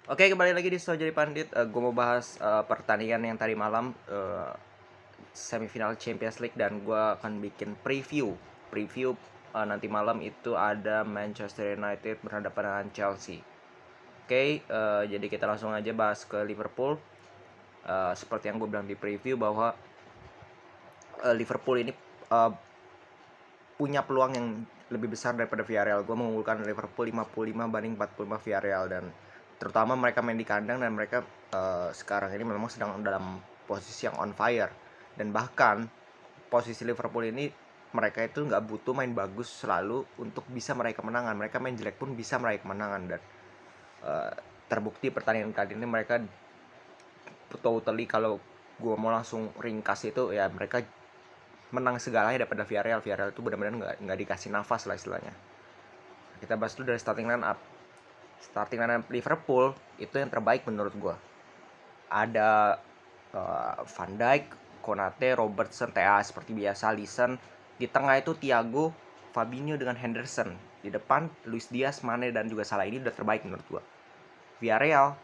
Oke, kembali lagi di So Jadi Pandit. Gue mau bahas pertandingan yang tadi malam, semifinal Champions League, dan gue akan bikin preview nanti malam itu ada Manchester United berhadapan dengan Chelsea. Oke, jadi kita langsung aja bahas ke Liverpool. Seperti yang gue bilang di preview bahwa Liverpool ini uh, punya peluang yang lebih besar daripada Villarreal. Gue mengunggulkan Liverpool 55 banding 45 Villarreal, dan terutama mereka main di kandang, dan mereka sekarang ini memang sedang dalam posisi yang on fire. Dan bahkan posisi Liverpool ini, mereka itu nggak butuh main bagus selalu untuk bisa meraih kemenangan. Mereka main jelek pun bisa meraih kemenangan, dan uh, terbukti pertandingan kali ini mereka totally, kalau gue mau langsung ringkas itu ya, mereka menang segalanya daripada Villarreal. Villarreal itu benar-benar nggak dikasih nafas lah istilahnya. Kita bahas dulu dari starting line up. Starting line up Liverpool itu yang terbaik menurut gue. Ada Van Dijk, Konate, Robertson, TA seperti biasa, Alisson. Di tengah itu Thiago, Fabinho dengan Henderson. Di depan Luis Diaz, Mane dan juga Salah. Ini udah terbaik menurut gue. Villarreal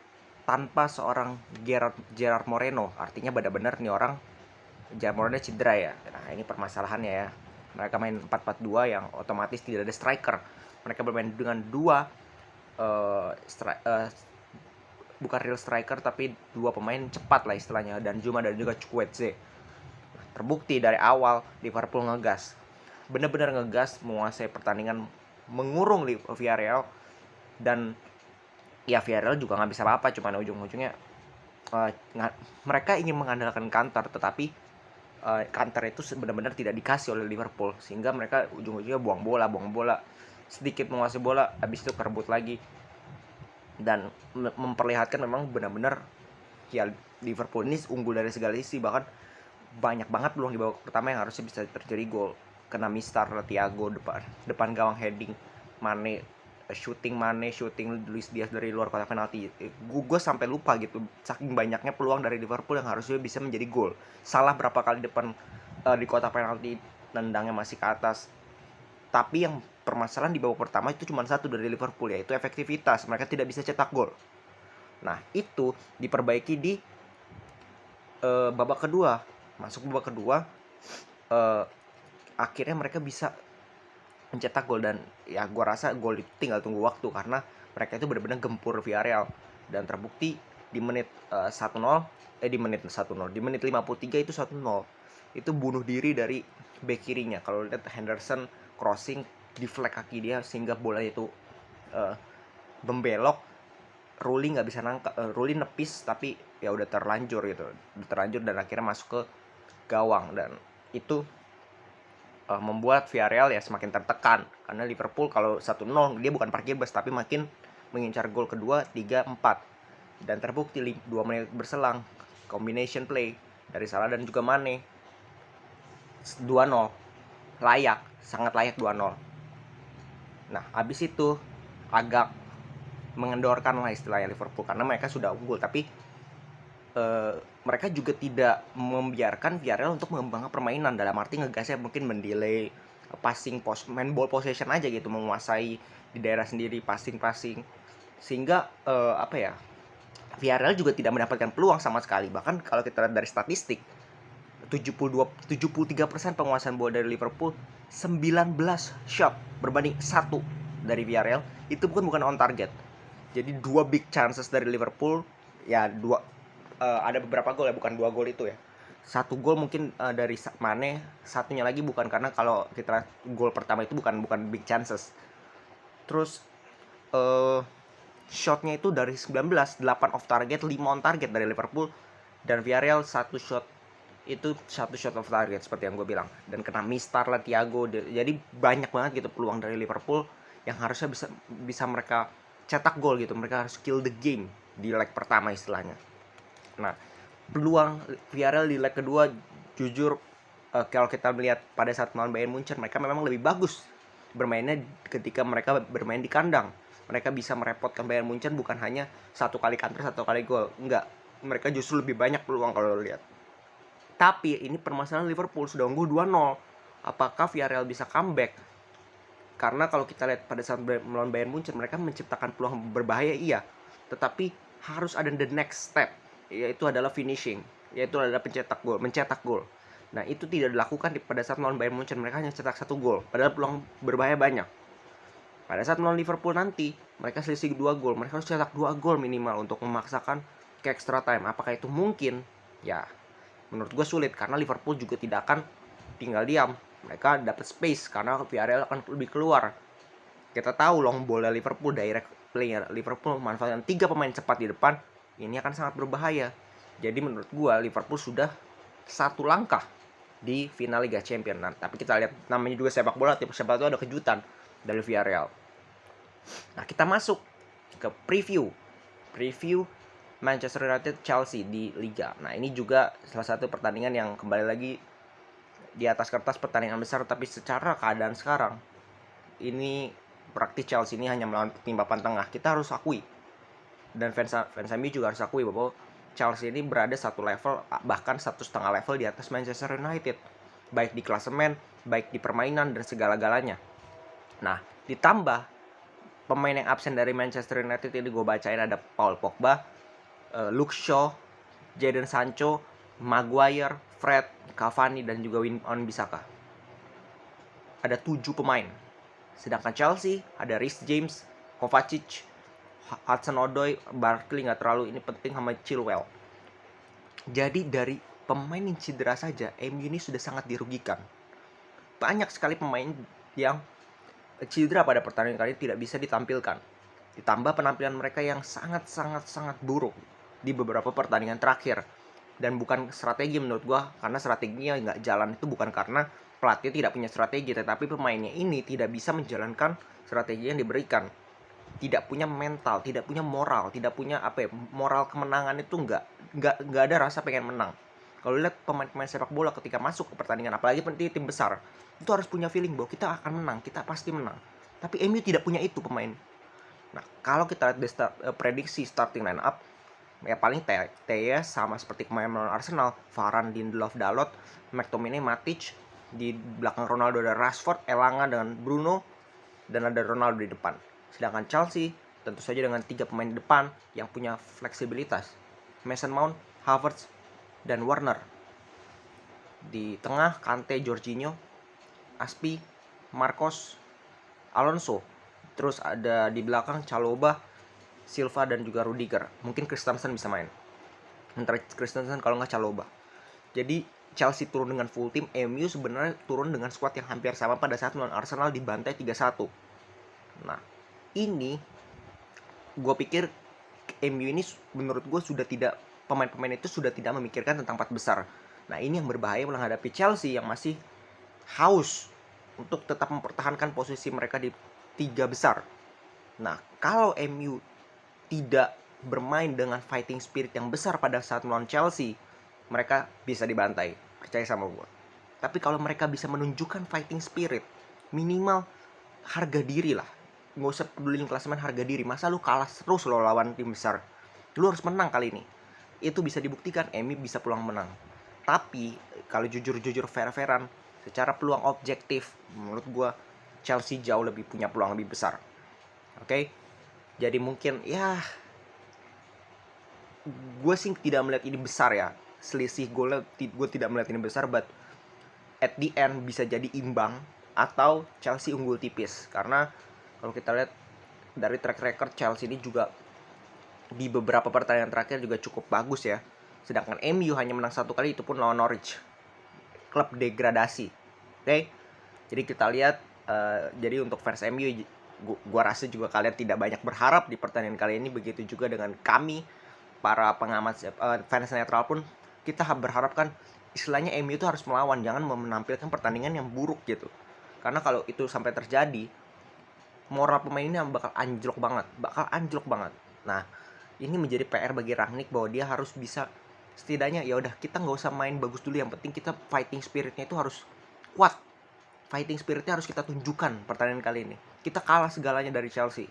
tanpa seorang Gerard Moreno, artinya benar-benar nih orang Gerard Moreno cedera ya. Nah, ini permasalahannya ya. Mereka main 4-4-2 yang otomatis tidak ada striker. Mereka bermain dengan dua bukan real striker, tapi dua pemain cepat lah istilahnya, dan Juma dan juga Chukwueze. Terbukti dari awal Liverpool ngegas, bener-bener ngegas, menguasai pertandingan, mengurung Villarreal. Dan ya Villarreal juga nggak bisa apa-apa, cuman ujung-ujungnya uh, mereka ingin mengandalkan counter, tetapi counter itu benar-benar tidak dikasih oleh Liverpool, sehingga mereka ujung-ujungnya buang bola, sedikit menguasai bola, habis itu kerebut lagi, dan memperlihatkan memang benar-benar ya Liverpool ini unggul dari segala sisi. Bahkan banyak banget peluang di babak pertama yang harusnya bisa terjadi gol. Kena mistar Thiago, depan gawang heading Mane, shooting Luis Diaz dari luar kotak penalti. Gue sampai lupa gitu, saking banyaknya peluang dari Liverpool yang harusnya bisa menjadi gol. Salah berapa kali depan di kotak penalti, tendangnya masih ke atas. Tapi yang permasalahan di babak pertama itu cuma satu dari Liverpool, yaitu efektivitas. Mereka tidak bisa cetak gol. Nah, itu diperbaiki di babak kedua. Masuk babak kedua, uh, akhirnya mereka bisa mencetak gol, dan ya gue rasa gol itu tinggal tunggu waktu, karena mereka itu benar-benar gempur Villarreal. Dan terbukti di menit 1-0, di menit 53 itu 1-0. Itu bunuh diri dari bek kirinya. Kalau lihat Henderson crossing di flag kaki dia, sehingga bola itu uh, membelok. Ruli nggak bisa nangkap, Ruli nepis, tapi ya udah terlanjur gitu, dan akhirnya masuk ke gawang. Dan itu membuat Villarreal ya semakin tertekan, karena Liverpool kalau 1-0 dia bukan parkir bus, tapi makin mengincar gol kedua, 3, 4. Dan terbukti 2 menit berselang, combination play dari Salah dan juga Mane, 2-0. Sangat layak 2-0. Nah, abis itu agak mengendorkan lah istilahnya Liverpool, karena mereka sudah unggul, tapi mereka juga tidak membiarkan Villarreal untuk mengembangkan permainan, dalam arti ngegasnya mungkin mendelay passing, main ball possession aja gitu, menguasai di daerah sendiri, passing, sehingga apa ya, Villarreal juga tidak mendapatkan peluang sama sekali. Bahkan kalau kita lihat dari statistik, 73% penguasaan bola dari Liverpool, 19 shot berbanding 1 dari Villarreal. Itu bukan on target. Jadi dua big chances dari Liverpool, ya dua, ada beberapa gol ya, bukan dua gol itu ya. Satu gol mungkin dari Mane, satunya lagi bukan, karena kalau kita gol pertama itu bukan big chances. Terus shotnya itu dari 19, 8 off target, 5 on target dari Liverpool, dan Villarreal satu shot off target seperti yang gue bilang, dan kena mistar lah Thiago. Jadi banyak banget gitu peluang dari Liverpool yang harusnya bisa mereka cetak gol gitu. Mereka harus kill the game di leg pertama istilahnya. Nah, peluang Villarreal di leg kedua, jujur kalau kita melihat pada saat melawan Bayern Munchen, mereka memang lebih bagus bermainnya ketika mereka bermain di kandang. Mereka bisa merepotkan Bayern Munchen, bukan hanya satu kali counter, satu kali gol. Enggak, mereka justru lebih banyak peluang kalau lihat. Tapi ini permasalahan Liverpool sudah unggul 2-0. Apakah Villarreal bisa comeback? Karena kalau kita lihat pada saat melawan Bayern Munchen, mereka menciptakan peluang berbahaya, iya. Tetapi harus ada the next step, yaitu adalah finishing, yaitu adalah mencetak gol. Nah, itu tidak dilakukan pada saat melawan Bayern Munchen. Mereka hanya cetak 1 gol, padahal peluang berbahaya banyak. Pada saat melawan Liverpool nanti, mereka selisih 2 gol. Mereka harus cetak 2 gol minimal untuk memaksakan ke extra time. Apakah itu mungkin? Ya, menurut gue sulit, karena Liverpool juga tidak akan tinggal diam. Mereka dapat space karena Villarreal akan lebih keluar. Kita tahu long ball Liverpool, direct play Liverpool memanfaatkan 3 pemain cepat di depan. Ini akan sangat berbahaya. Jadi menurut gue Liverpool sudah 1 langkah di final Liga Champions. Nah, tapi kita lihat, namanya juga sepak bola, siapa tahu ada kejutan dari Villarreal. Nah, kita masuk ke preview Manchester United Chelsea di Liga. Nah, ini juga salah satu pertandingan yang kembali lagi di atas kertas pertandingan besar, tapi secara keadaan sekarang ini praktis Chelsea ini hanya melawan tim papan tengah. Kita harus akui, dan fans MU juga harus akui bahwa Chelsea ini berada 1 level, bahkan 1,5 level di atas Manchester United, baik di klasemen, baik di permainan, dan segala-galanya. Nah, ditambah pemain yang absen dari Manchester United ini gue bacain ada Paul Pogba, Luke Shaw, Jadon Sancho, Maguire, Fred, Cavani, dan juga Wan-Bissaka. Ada 7 pemain. Sedangkan Chelsea ada Reece James, Kovacic, Hudson-Odoi, Barkley nggak terlalu ini penting, sama Chilwell. Jadi dari pemain yang cedera saja, MU ini sudah sangat dirugikan. Banyak sekali pemain yang cedera pada pertandingan kali ini tidak bisa ditampilkan. Ditambah penampilan mereka yang sangat buruk di beberapa pertandingan terakhir. Dan bukan strategi menurut gua, karena strateginya nggak jalan itu bukan karena pelatih tidak punya strategi, tetapi pemainnya ini tidak bisa menjalankan strategi yang diberikan. Tidak punya mental, tidak punya moral, tidak punya moral kemenangan itu nggak ada rasa pengen menang. Kalau lihat pemain-pemain sepak bola ketika masuk ke pertandingan, apalagi tim besar, itu harus punya feeling bahwa kita akan menang, kita pasti menang. Tapi MU tidak punya itu pemain. Nah, kalau kita lihat prediksi starting line up, ya paling TS sama seperti kemarin melawan Arsenal, Varane, Lindelof, Dalot, McTominay, Matic, di belakang Ronaldo ada Rashford, Elanga dengan Bruno, dan ada Ronaldo di depan. Sedangkan Chelsea tentu saja dengan 3 pemain depan yang punya fleksibilitas, Mason Mount, Havertz, dan Werner. Di tengah Kante, Jorginho, Aspi, Marcos, Alonso. Terus ada di belakang Chalobah, Silva, dan juga Rudiger. Mungkin Christensen bisa main. Antara Christensen kalau nggak Chalobah. Jadi Chelsea turun dengan full tim, MU sebenarnya turun dengan squad yang hampir sama pada saat melawan Arsenal dibantai 3-1. Nah, ini gue pikir MU ini menurut gue sudah tidak, pemain-pemain itu sudah tidak memikirkan tentang 4 besar. Nah, ini yang berbahaya menghadapi Chelsea yang masih haus untuk tetap mempertahankan posisi mereka di 3 besar. Nah, kalau MU tidak bermain dengan fighting spirit yang besar pada saat melawan Chelsea, mereka bisa dibantai, percaya sama gue. Tapi kalau mereka bisa menunjukkan fighting spirit, minimal harga diri lah, nggak usah pedulin klasemen, harga diri. Masa lu kalah terus lo lawan tim besar? Lu harus menang kali ini. Itu bisa dibuktikan, MU bisa pulang menang. Tapi kalau jujur fair-fairan, secara peluang objektif, menurut gue Chelsea jauh lebih punya peluang lebih besar. Oke? Jadi mungkin ya, gue sih tidak melihat ini besar ya, selisih golnya gue tidak melihat ini besar, but at the end bisa jadi imbang atau Chelsea unggul tipis. Karena kalau kita lihat dari track record Chelsea ini juga di beberapa pertandingan terakhir juga cukup bagus ya. Sedangkan MU hanya menang 1 kali, itu pun lawan Norwich, klub degradasi. Oke? Jadi kita lihat, jadi untuk fans MU, gua rasa juga kalian tidak banyak berharap di pertandingan kali ini. Begitu juga dengan kami, para pengamat, fans netral pun kita berharap kan istilahnya MU itu harus melawan, jangan menampilkan pertandingan yang buruk gitu. Karena kalau itu sampai terjadi, moral pemain ini bakal anjlok banget. Nah, ini menjadi PR bagi Rangnick bahwa dia harus bisa setidaknya, ya udah kita nggak usah main bagus dulu, yang penting kita fighting spiritnya itu harus kuat. Fighting spiritnya harus kita tunjukkan pertandingan kali ini. Kita kalah segalanya dari Chelsea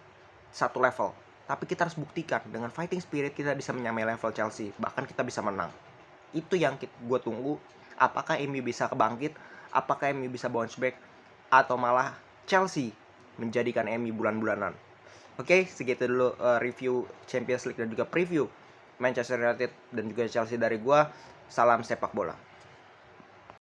1 level, tapi kita harus buktikan dengan fighting spirit kita bisa menyamai level Chelsea, bahkan kita bisa menang. Itu yang gue tunggu. Apakah MU bisa kebangkit? Apakah MU bisa bounce back? Atau malah Chelsea menjadikan MU bulan-bulanan? Oke, segitu dulu review Champions League dan juga preview Manchester United dan juga Chelsea dari gua. Salam sepak bola.